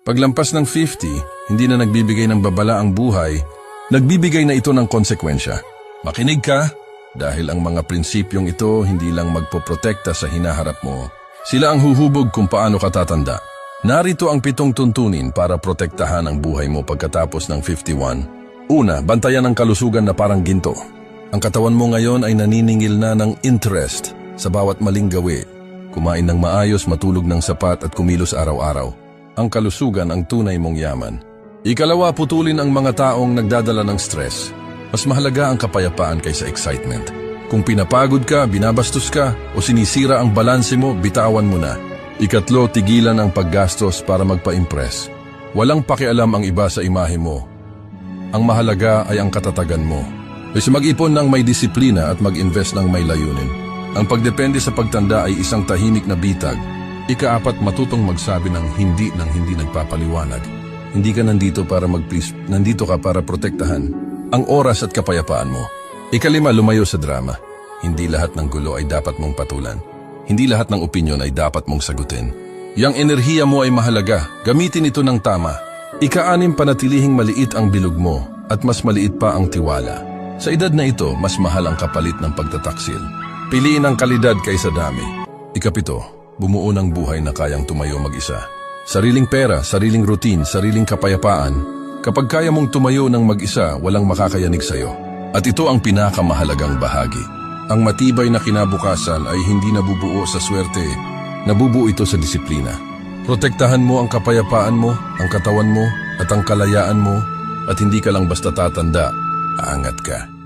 Paglampas ng 50, hindi na nagbibigay ng babala ang buhay, nagbibigay na ito ng konsekwensya. Makinig ka, dahil ang mga prinsipyong ito hindi lang magpoprotekta sa hinaharap mo. Sila ang huhubog kung paano ka tatanda. Narito ang 7 tuntunin para protektahan ang buhay mo pagkatapos ng 51. Una, bantayan ang kalusugan na parang ginto. Ang katawan mo ngayon ay naniningil na ng interest sa bawat maling gawi. Kumain ng maayos, matulog ng sapat at kumilos araw-araw. Ang kalusugan ang tunay mong yaman. Ikalawa, putulin ang mga taong nagdadala ng stress. Mas mahalaga ang kapayapaan kaysa excitement. Kung pinapagod ka, binabastos ka, o sinisira ang balanse mo, bitawan mo na. Ikatlo, tigilan ang paggastos para magpa-impress. Walang pakialam ang iba sa imahe mo. Ang mahalaga ay ang katatagan mo. Kasi mag-ipon ng may disiplina at mag-invest ng may layunin. Ang pagdepende sa pagtanda ay isang tahimik na bitag. Ika-4, matutong magsabi ng hindi nagpapaliwanag. Hindi ka nandito para mag-please, nandito ka para protektahan ang oras at kapayapaan mo. Ika-5, lumayo sa drama. Hindi lahat ng gulo ay dapat mong patulan. Hindi lahat ng opinyon ay dapat mong sagutin. Yang enerhiya mo ay mahalaga, gamitin ito ng tama. Ika-6, panatilihing maliit ang bilog mo at mas maliit pa ang tiwala. Sa edad na ito, mas mahal ang kapalit ng pagtataksil. Piliin ang kalidad kaysa dami. Ika-7, bumuo ng buhay na kayang tumayo mag-isa. Sariling pera, sariling routine, sariling kapayapaan. Kapag kaya mong tumayo ng mag-isa, walang makakayanig sa'yo. At ito ang pinakamahalagang bahagi. Ang matibay na kinabukasan ay hindi nabubuo sa swerte, nabubuo ito sa disiplina. Protektahan mo ang kapayapaan mo, ang katawan mo, at ang kalayaan mo, at hindi ka lang basta tatanda, aangat ka.